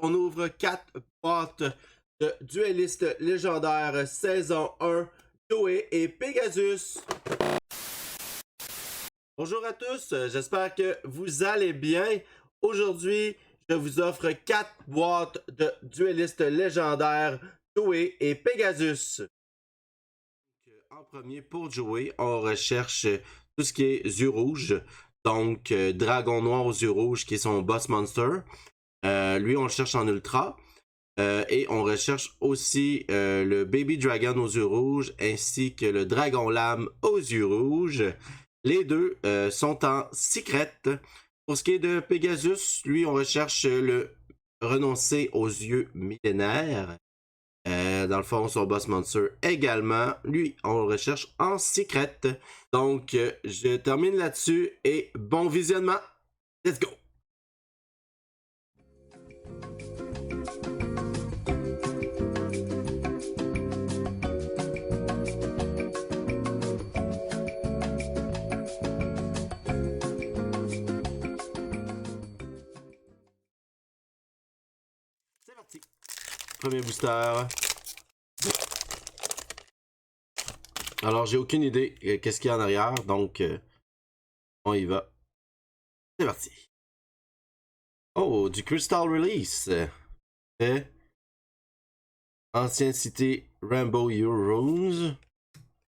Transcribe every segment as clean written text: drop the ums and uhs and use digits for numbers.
On ouvre 4 boîtes de duellistes légendaires saison 1, Joey et Pegasus. Bonjour à tous, j'espère que vous allez bien. Aujourd'hui, je vous offre 4 boîtes de duellistes légendaires, Joey et Pegasus. En premier, pour Joey, on recherche tout ce qui est yeux rouges. Donc, Dragon Noir aux yeux rouges, qui est son boss monster. Lui, on le cherche en ultra. Et on recherche aussi le Baby Dragon aux yeux rouges, ainsi que le Dragon Lame aux yeux rouges. Les deux sont en secret. Pour ce qui est de Pegasus, lui, on recherche le Renoncer aux yeux millénaires. Dans le fond, son boss monster également. Lui, on le recherche en secret. Donc, je termine là-dessus et bon visionnement. Let's go! C'est parti! Premier booster. Alors, j'ai aucune idée qu'est-ce qu'il y a en arrière, donc on y va. C'est parti. Oh, du Crystal Release. Ancienne cité Rainbow Runes.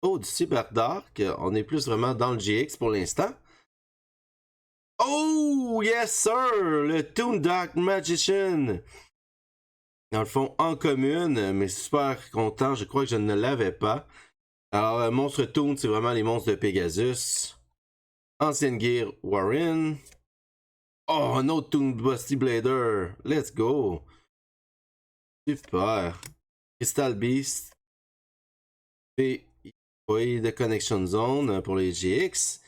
Oh, du Cyber Dark. On est plus vraiment dans le GX pour l'instant. Oh, yes sir! Le Toon Dark Magician. Dans le fond, en commune, mais super content. Je crois que je ne l'avais pas. Alors, Monstre Toon, c'est vraiment les monstres de Pegasus. Ancienne Gear Warren. Oh, un autre Toon Busty Blader. Let's go. Super. Crystal Beast. Et oui, de Connection Zone pour les GX.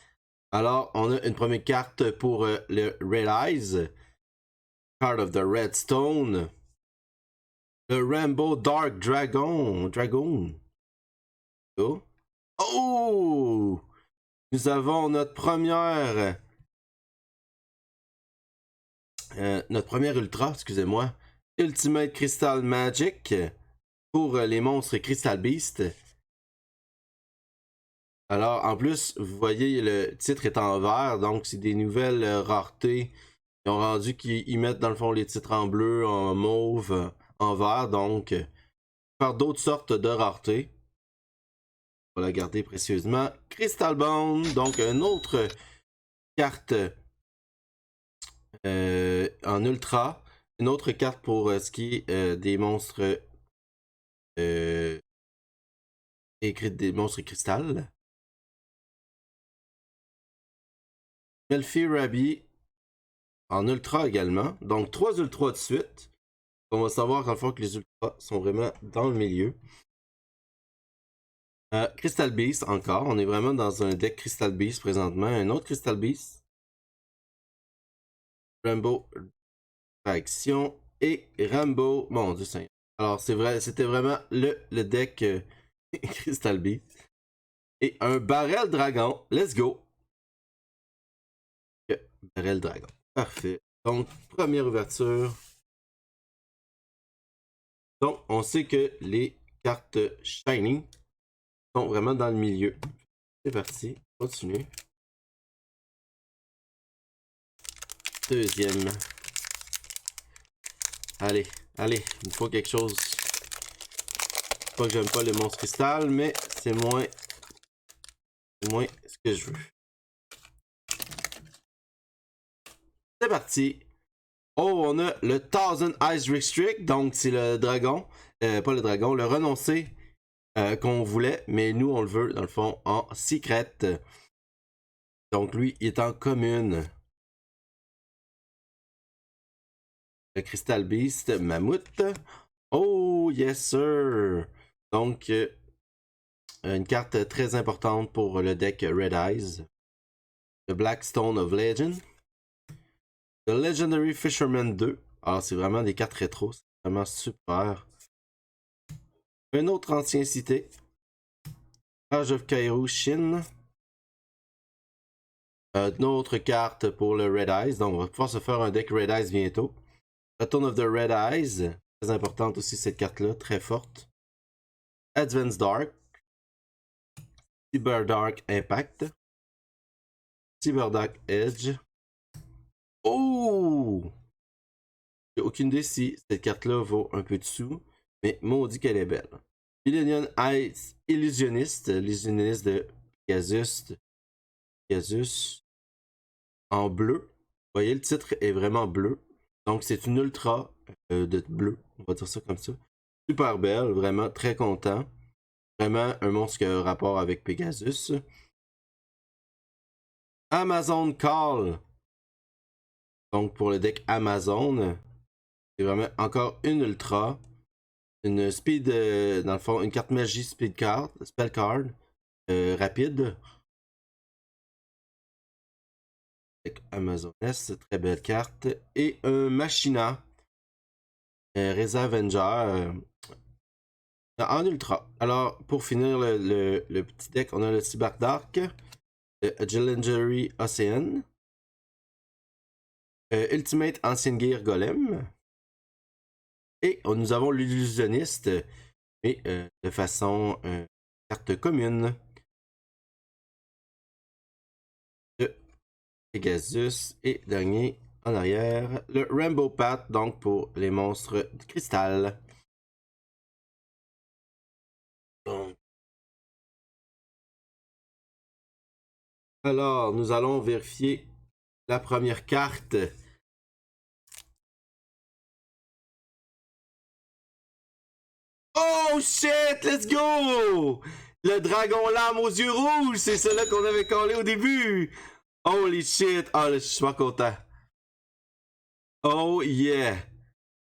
Alors, on a une première carte pour le Red Eyes. Card of the Redstone. Le Rainbow Dark Dragon. Oh! Oh! Nous avons notre première ultra, excusez-moi. Ultimate Crystal Magic pour les monstres Crystal Beast. Alors, en plus, vous voyez, le titre est en vert, donc c'est des nouvelles raretés. Ils ont rendu qu'ils mettent dans le fond les titres en bleu, en mauve, en vert, donc faire d'autres sortes de raretés. On va la garder précieusement. Crystal Bone, donc une autre carte en ultra. Une autre carte pour ce qui est des monstres des monstres cristal. Melfi Rabi en ultra également. Donc 3 ultras de suite. On va savoir qu'en fait que les ultras sont vraiment dans le milieu. Crystal Beast encore. On est vraiment dans un deck Crystal Beast présentement. Un autre Crystal Beast. Rainbow Action et Rambo. Mon Dieu Seigneur. Alors c'est vrai, c'était vraiment le deck Crystal Beast. Et un Barrel Dragon. Let's go. Barrel Dragon. Parfait. Donc, première ouverture. Donc, on sait que les cartes Shiny sont vraiment dans le milieu. C'est parti. Continue. Deuxième. Allez, allez. Il me faut quelque chose. Pas que j'aime pas le monstre cristal, mais c'est moins ce que je veux. C'est parti. Oh, on a le Thousand Eyes Restrict. Donc, c'est le dragon. Pas le dragon, le renoncer qu'on voulait. Mais nous, on le veut, dans le fond, en secret. Donc, lui, il est en commune. Le Crystal Beast, Mammouth. Oh, yes, sir. Donc, une carte très importante pour le deck Red Eyes. Le Blackstone of Legend. Le Legendary Fisherman 2. Ah, c'est vraiment des cartes rétro. C'est vraiment super. Un autre ancien cité. Age of Kairos Shin. Une autre carte pour le Red Eyes. Donc, on va pouvoir se faire un deck Red Eyes bientôt. Return of the Red Eyes. Très importante aussi cette carte-là, très forte. Advance Dark. Cyber Dark Impact. Cyber Dark Edge. Oh! J'ai aucune idée si cette carte-là vaut un peu de sous, mais maudit qu'elle est belle. Millennium Ice Illusionniste, l'illusionniste de Pegasus. Pegasus en bleu. Vous voyez, le titre est vraiment bleu. Donc, c'est une ultra de bleu. On va dire ça comme ça. Super belle, vraiment très content. Vraiment un monstre qui a un rapport avec Pegasus. Amazon Call. Donc, pour le deck Amazon, c'est vraiment encore une ultra. Une speed, dans le fond, une carte magie speed card, spell card, rapide. Amazon S, très belle carte. Et un Machina, Reza Avenger, en ultra. Alors, pour finir le petit deck, on a le Cyber Dark, le Legendary Ocean, Ultimate Ancient Gear Golem, et nous avons l'illusionniste, mais de façon carte commune de Pegasus. Et dernier en arrière, le Rainbow Path, donc pour les monstres de cristal. Donc, alors, nous allons vérifier la première carte. Oh shit, let's go! Le dragon lame aux yeux rouges, c'est celui qu'on avait collé au début. Holy shit, oh là, je suis pas content. Oh yeah,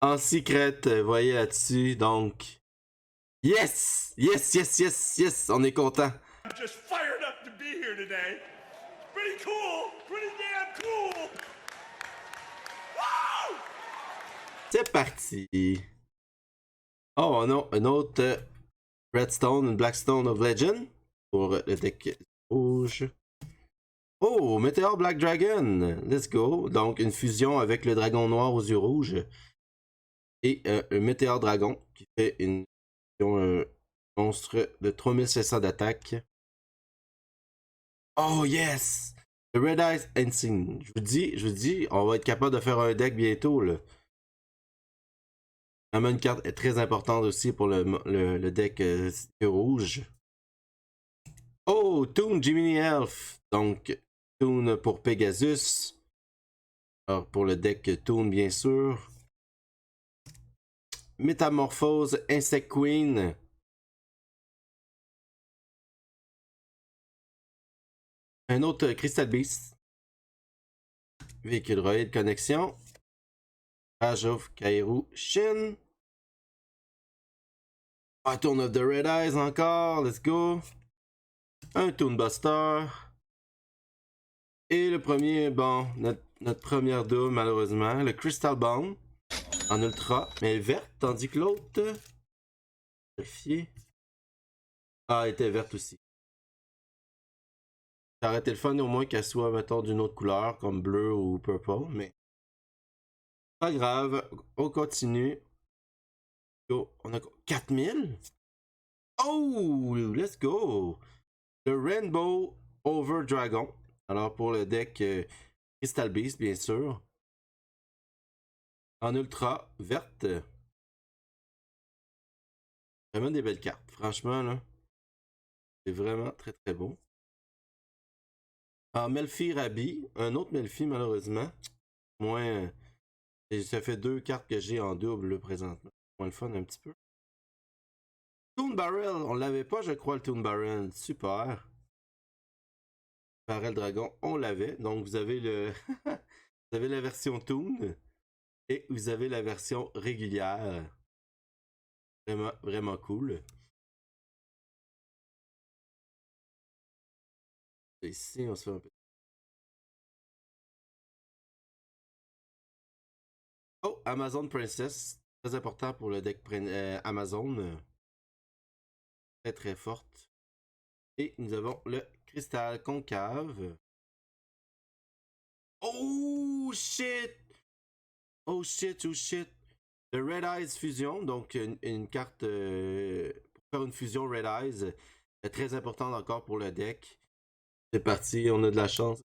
en secret, voyez là-dessus, donc. Yes, yes, yes, yes, yes, on est content. I'm just fired up to be here today. Pretty cool, pretty damn cool. Woo! C'est parti. Oh non, un autre Redstone, une Blackstone of Legend pour le deck rouge. Oh, Meteor Black Dragon, let's go. Donc une fusion avec le dragon noir aux yeux rouges. Et un Meteor Dragon qui fait une fusion, monstre de 3700 d'attaque. Oh yes! Le Red Eyes Ensign. Je vous dis, on va être capable de faire un deck bientôt là. Vraiment une carte très importante aussi pour le deck rouge. Oh, Toon Gemini Elf. Donc, Toon pour Pegasus. Alors, pour le deck Toon, bien sûr. Métamorphose Insect Queen. Un autre Crystal Beast. Véhicule Roid Connexion. Rage of Kairu Shin. Return of the Red Eyes encore. Let's go. Un Toon Buster. Et le premier, bon, notre première double, malheureusement, le Crystal Bone en ultra, mais verte, tandis que l'autre, vérifier. Ah, elle était verte aussi. Ça aurait été le fun au moins qu'elle soit, mettons, d'une autre couleur, comme bleu ou purple, mais pas grave, on continue. Go. On a 4000? Oh, let's go! Le Rainbow Over Dragon. Alors pour le deck Crystal Beast, bien sûr. En ultra, verte. Vraiment des belles cartes, franchement, là. C'est vraiment très très beau. En Melfi Rabi, un autre Melfi malheureusement. Moins. Ça fait deux cartes que j'ai en double là, présentement. Moins le fun un petit peu. Toon Barrel, on l'avait pas, je crois, le Toon Barrel. Super. Barrel Dragon, on l'avait. Donc vous avez le. Vous avez la version Toon. Et vous avez la version régulière. Vraiment, vraiment cool. Ici, on se fait un peu. Oh, Amazon Princess. Très important pour le deck Amazon. Très très forte. Et nous avons le cristal concave. Oh shit! Oh shit, oh shit. Le Red Eyes Fusion, donc une carte pour faire une fusion Red Eyes. Très importante encore pour le deck. C'est parti, on a de la chance.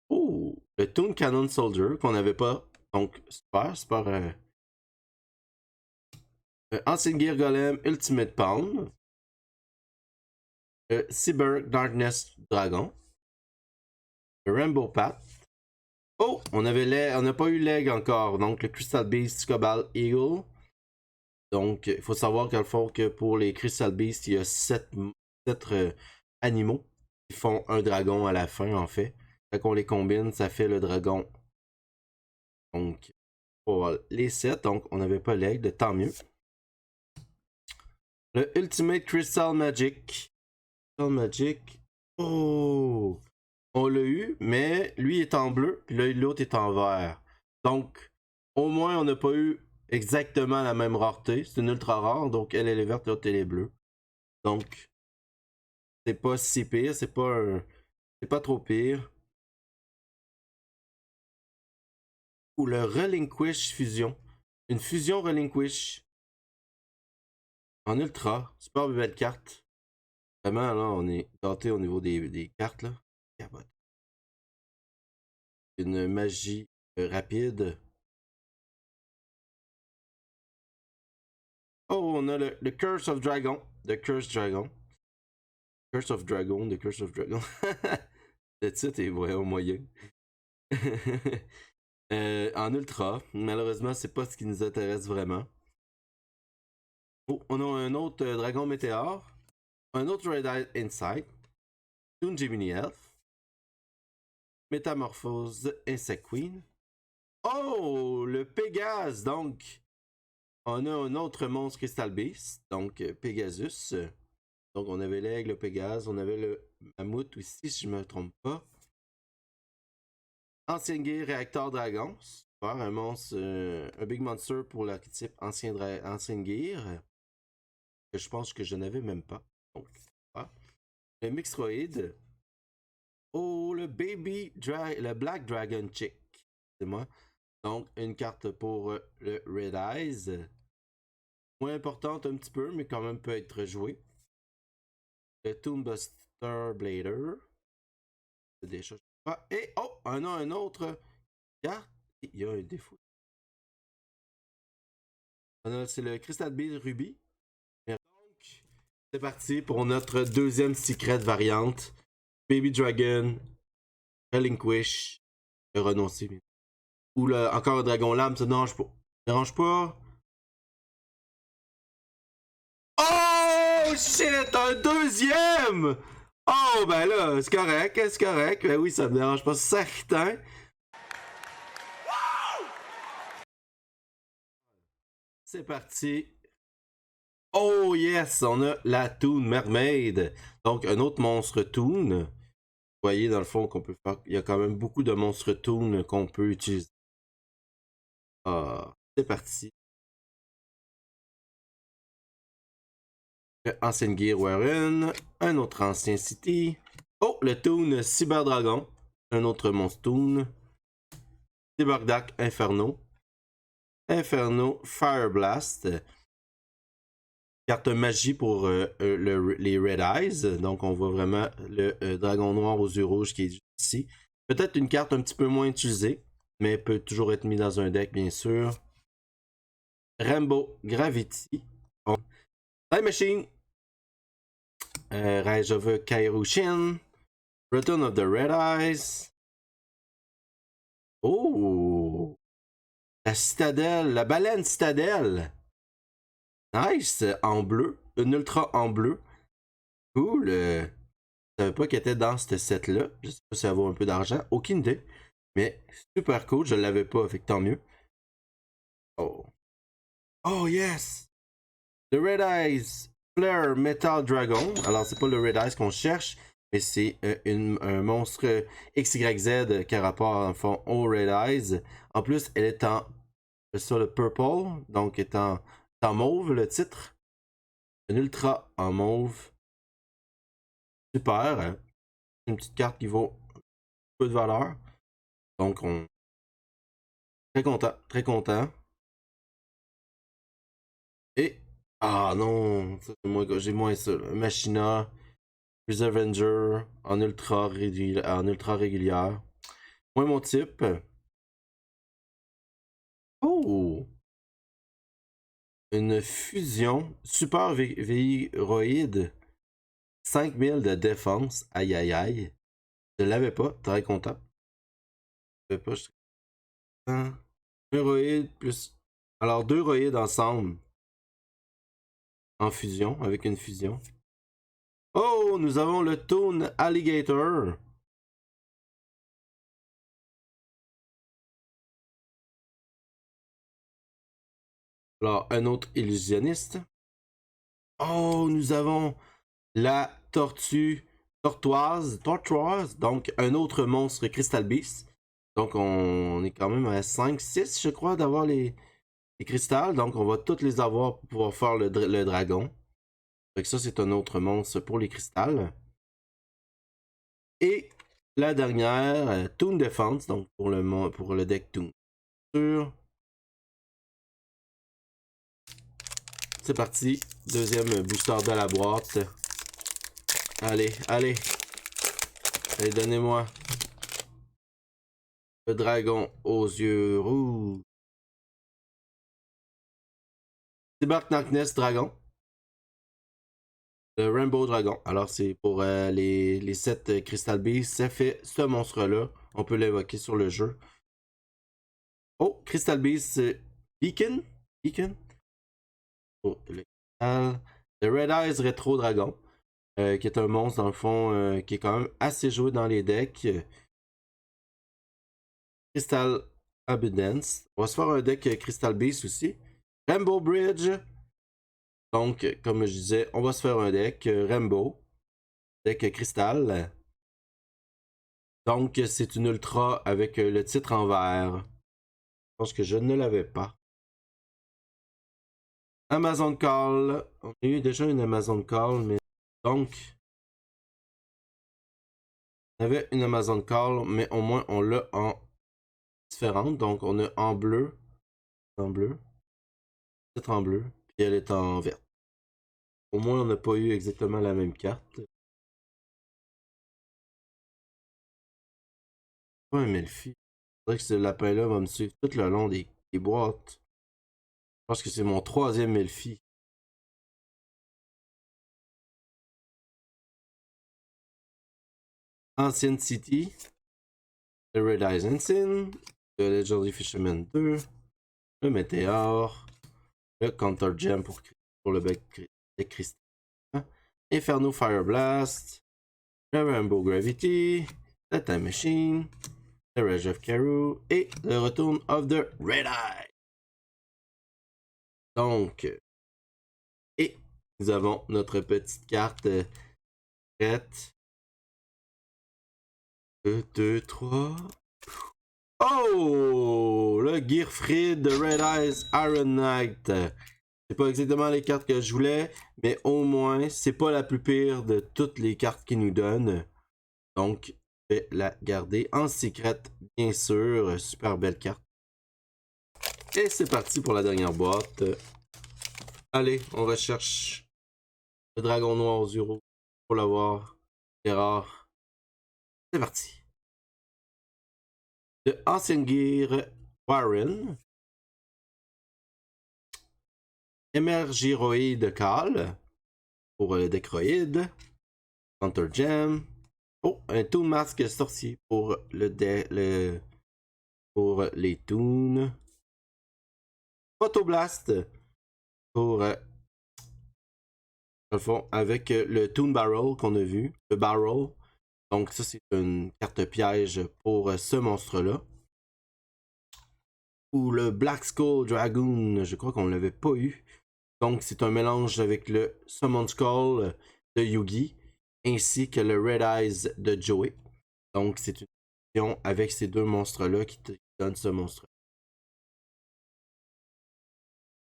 Oh, le Toon Cannon Soldier qu'on n'avait pas. Donc, super, super. Ancient Gear Golem Ultimate Pound. Cyber Darkness Dragon. Le Rainbow Path. Oh, on n'a pas eu l'aigle encore. Donc, le Crystal Beast Cobalt Eagle. Donc, il faut savoir qu'à le fond que pour les Crystal Beasts, il y a 7 animaux qui font un dragon à la fin, en fait. Quand on les combine, ça fait le dragon. Donc, pour les 7, donc on n'avait pas l'aigle, tant mieux. Le Ultimate Crystal Magic. Crystal Magic. Oh! On l'a eu, mais lui est en bleu, puis l'autre est en vert. Donc, au moins, on n'a pas eu exactement la même rareté. C'est une ultra rare, donc elle est verte, l'autre elle est bleue. Donc, c'est pas si pire, c'est pas trop pire. Ou le Relinquish Fusion. Une fusion Relinquish. En ultra. Super belle carte. Vraiment, là, on est gâté au niveau des cartes, là. Cabote. Une magie rapide. Oh, on a le Curse of Dragon. The Curse Dragon. Curse of Dragon, The Curse of Dragon. Le titre est vraiment moyen. En ultra, malheureusement, c'est pas ce qui nous intéresse vraiment. Oh, on a un autre Dragon Météore. Un autre Red Eye Insight. Toon Gemini Elf. Métamorphose Insect Queen. Oh, le Pégase, donc. On a un autre monstre Crystal Beast, donc Pegasus. Donc on avait l'aigle, le Pégase, on avait le mammouth aussi, si je ne me trompe pas. Ancien Gear Réacteur Dragon. Super, un monstre, un Big Monster pour l'archétype Ancien Gear. Que je pense que je n'avais même pas. Donc, super. Le Mixroid. Oh, le le Black Dragon Chick. C'est moi. Donc, une carte pour le Red Eyes. Moins importante un petit peu, mais quand même peut être jouée. Le Toonbuster Blader. C'est des choses. Et oh, on a un autre carte. Il y a un défaut. C'est le Crystal Beast Ruby. Donc, c'est parti pour notre deuxième secret variante. Baby Dragon, Relinquish, renoncer. Ou encore un Dragon Lame, ça dérange pas. Dérange pas. Oh shit, un deuxième! Oh ben là, c'est correct, c'est correct. Ben oui, ça me dérange pas, certain. C'est parti. Oh yes, on a la Toon Mermaid. Donc un autre monstre Toon. Vous voyez dans le fond qu'on peut faire. Il y a quand même beaucoup de monstres Toon qu'on peut utiliser. Ah, c'est parti. Le Ancien Gear Warren. Un autre ancien City. Oh, le Toon Cyber Dragon. Un autre monstre Toon. Cyberdark Inferno. Inferno Fire Blast. Carte magie pour les Red Eyes. Donc on voit vraiment le dragon noir aux yeux rouges qui est ici. Peut-être une carte un petit peu moins utilisée, mais peut toujours être mis dans un deck, bien sûr. Rainbow Gravity. Oh. Time Machine. Rise of Kairushin. Return of the Red Eyes. Oh! La citadelle, la baleine citadelle. Nice, en bleu. Une ultra en bleu. Cool. Je savais pas qu'elle était dans ce set-là. Je sais pas si ça vaut un peu d'argent. Aucune idée. Mais super cool. Je l'avais pas, fait que tant mieux. Oh. Oh yes! The Red Eyes Flare Metal Dragon. Alors, c'est pas le Red Eyes qu'on cherche, mais c'est un monstre XYZ qui a rapport, en fond, au Red Eyes. En plus, elle est sur le purple, donc est en mauve, le titre. Un ultra en mauve. Super. Hein? Une petite carte qui vaut peu de valeur. Donc, Très content, très content. Et... Ah non, j'ai moins ça. Là. Machina, plus Avenger, en ultra régulière. Moins mon type. Oh! Une fusion super véhiroïde. 5000 de défense. Aïe aïe aïe. Je l'avais pas, très content. Je l'avais pas, je... Un héroïde plus... Alors, deux héroïdes ensemble. En fusion, avec une fusion. Oh, nous avons le Toon Alligator. Alors, un autre illusionniste. Oh, nous avons la tortoise, donc un autre monstre Crystal Beast. Donc, on est quand même à 5-6, je crois, d'avoir les cristals. Donc, on va toutes les avoir pour pouvoir faire le dragon. Donc, ça, c'est un autre monstre pour les cristals. Et la dernière, Toon Defense, donc pour le deck Toon. C'est parti, deuxième booster de la boîte. Allez, allez. Allez, donnez-moi le dragon aux yeux rouges. Cyber Darkness Dragon. Le Rainbow Dragon. Alors, c'est pour les 7 Crystal Beasts. Ça fait ce monstre-là. On peut l'évoquer sur le jeu. Oh, Crystal Beast Beacon. Beacon. Oh, le Red Eyes Retro Dragon. Qui est un monstre, dans le fond, qui est quand même assez joué dans les decks. Crystal Abundance. On va se faire un deck Crystal Beast aussi. Rainbow Bridge. Donc, comme je disais, on va se faire un deck Rainbow. Deck Crystal. Donc, c'est une ultra avec le titre en vert. Je pense que je ne l'avais pas. Amazon Call. On a eu déjà une Amazon Call, mais donc... On avait une Amazon Call, mais au moins on l'a en différente. Donc, on a en bleu. En bleu. Titre en bleu. Puis elle est en vert. Au moins, on n'a pas eu exactement la même carte. Pas un Melfi. C'est vrai que ce lapin-là va me suivre tout le long des boîtes. Je pense que c'est mon troisième Melfi. Ancient City. The Red Eyes Ensign. Le Legendary Fisherman 2. Le Météore. Le Counter Gem pour le bec cristal. Inferno Fire Blast. Le Rainbow Gravity. La Time Machine. Le Rage of Karu. Et le Return of the Red Eye. Donc, et nous avons notre petite carte prête. 1, 2, 3. Oh! Le Gearfried de Red Eyes Iron Knight. C'est pas exactement les cartes que je voulais, mais au moins, c'est pas la plus pire de toutes les cartes qu'ils nous donnent. Donc, je vais la garder en secret, bien sûr. Super belle carte. Et c'est parti pour la dernière boîte. Allez, on recherche le dragon noir aux yeux rouges pour l'avoir. C'est rare. C'est parti. De Ancien Gear Warren. Emergiroïde Call. Pour le Decroïde. Counter Gem. Oh, un Toon Mask Sorcier pour pour les Toons. Photoblast pour dans le fond avec le Toon Barrel qu'on a vu. Le Barrel. Donc ça c'est une carte piège pour ce monstre-là. Ou le Black Skull Dragoon, je crois qu'on l'avait pas eu. Donc c'est un mélange avec le Summon Skull de Yugi ainsi que le Red Eyes de Joey. Donc c'est une fusion avec ces deux monstres-là qui te donnent ce monstre.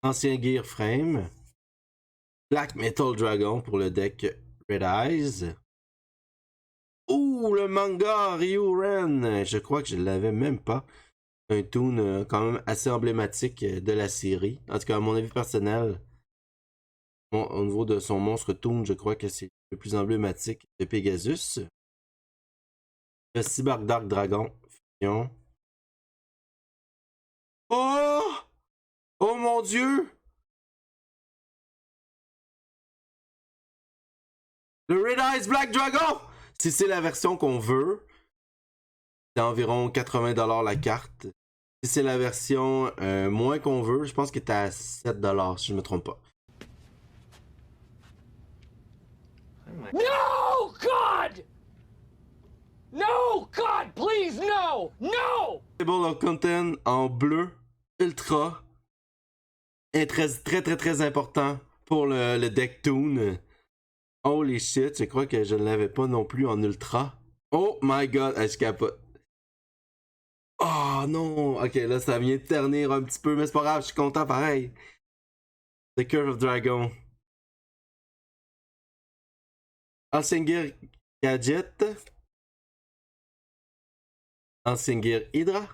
Ancien Gear Frame. Black Metal Dragon pour le deck Red Eyes. Ouh, le manga Ryu Ren. Je crois que je l'avais même pas. un toon quand même assez emblématique de la série. En tout cas, à mon avis personnel, au niveau de son monstre toon, je crois que c'est le plus emblématique de Pegasus. Le Cyber Dark Dragon Fusion. Oh! Oh mon dieu! Le Red Eyes Black Dragon! Si c'est la version qu'on veut, c'est environ 80$ la carte. Si c'est la version moins qu'on veut, je pense que t'es à 7$ si je me trompe pas. No, God! No, God, please, no! No! Table of Content en bleu, ultra. Et très important pour le deck Toon. Holy shit, je crois que je ne l'avais pas non plus en ultra. Oh my god, je capote. Oh non, ok, là ça vient de ternir un petit peu, mais c'est pas grave, je suis content pareil. The Curve of Dragon. Ancien Gear Gadget. Ancien Gear Hydra.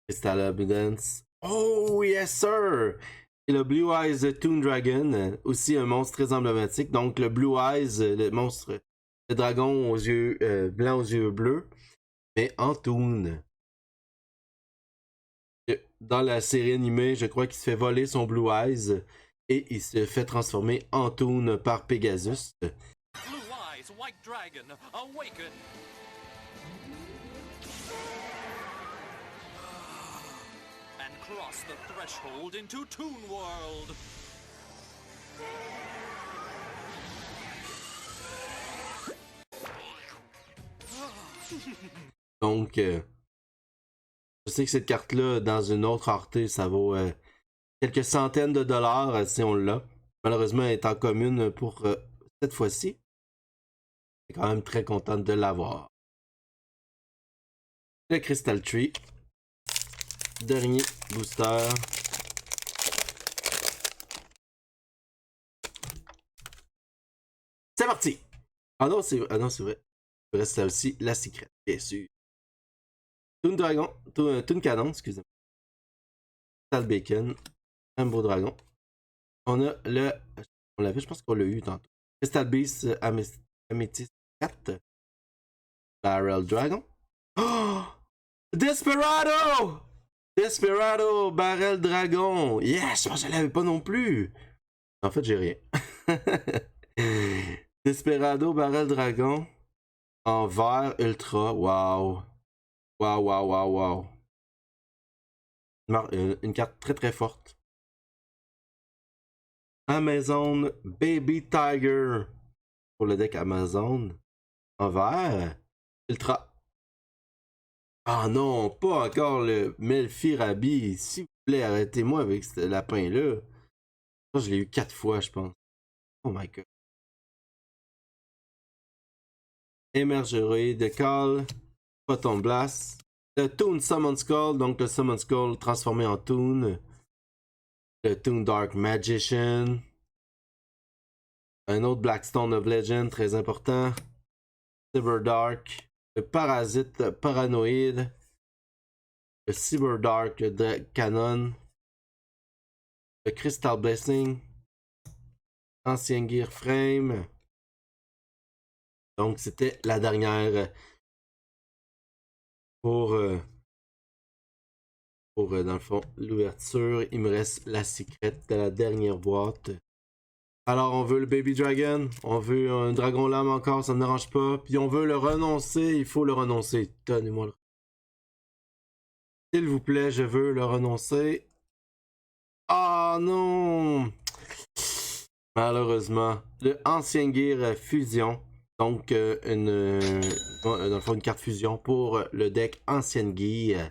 Crystal Abundance. Oh yes sir! Et le Blue Eyes Toon Dragon, aussi un monstre très emblématique. Donc le Blue Eyes, le monstre, le dragon aux yeux blancs aux yeux bleus, mais en Toon. Dans la série animée, je crois qu'il se fait voler son Blue Eyes et il se fait transformer en Toon par Pegasus. Blue Eyes White Dragon, awaken! And cross the threshold into Toon World! Donc, je sais que cette carte-là, dans une autre rareté, ça vaut quelques centaines de dollars si on l'a. Malheureusement, elle est en commune pour cette fois-ci. Je suis quand même très content de l'avoir. Le Crystal Tree. Dernier booster. C'est parti! Ah non, c'est vrai. Il reste ça aussi, la secret, bien sûr. Toon Dragon, Toon Canon, excusez-moi. Crystal Bacon, un beau dragon. On a le. On l'avait, je pense qu'on l'a eu tantôt. Crystal Beast Amethyst 4. Barrel Dragon. Oh! Desperado! Desperado Barrel Dragon. Yes! Je pense que je l'avais pas non plus. En fait, j'ai rien. Desperado Barrel Dragon. En vert ultra. Wow. Wow. Une carte très forte. Amazon Baby Tiger. Pour le deck Amazon. En vert. Ultra. Ah non, pas encore le Melfirabi. S'il vous plaît, arrêtez-moi avec ce lapin-là. Je l'ai eu 4 fois, je pense. Oh my god. Émergerie de Call. Photon Blast. Le Toon Summon Skull. Donc le Summon Skull transformé en Toon. Le Toon Dark Magician. Un autre Blackstone of Legend, très important. Cyber Dark. Le Parasite Paranoïde. Le Cyber Dark Canon. Le Crystal Blessing. Ancien Gear Frame. Donc c'était la dernière pour dans le fond l'ouverture. Il me reste la secrète de la dernière boîte. Alors on veut le Baby Dragon, on veut un Dragon Lame encore, ça ne me dérange pas. Puis on veut le renoncer, il faut le renoncer. Donnez-moi le. S'il vous plaît, je veux le renoncer. Ah non! Malheureusement. Le Ancien Gear Fusion. Donc dans le fond, une carte fusion pour le deck Ancienne Gear.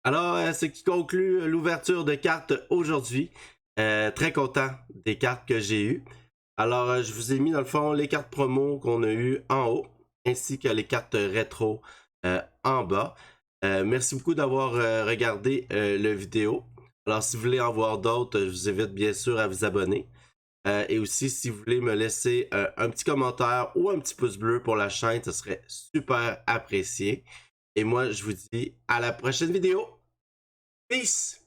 Alors, ce qui conclut l'ouverture de cartes aujourd'hui. Très content des cartes que j'ai eues. Alors, je vous ai mis dans le fond les cartes promo qu'on a eues en haut, ainsi que les cartes rétro en bas. Merci beaucoup d'avoir regardé la vidéo. Alors, si vous voulez en voir d'autres, je vous invite bien sûr à vous abonner. Et aussi, si vous voulez me laisser un petit commentaire ou un petit pouce bleu pour la chaîne, ce serait super apprécié. Et moi, je vous dis à la prochaine vidéo. Peace!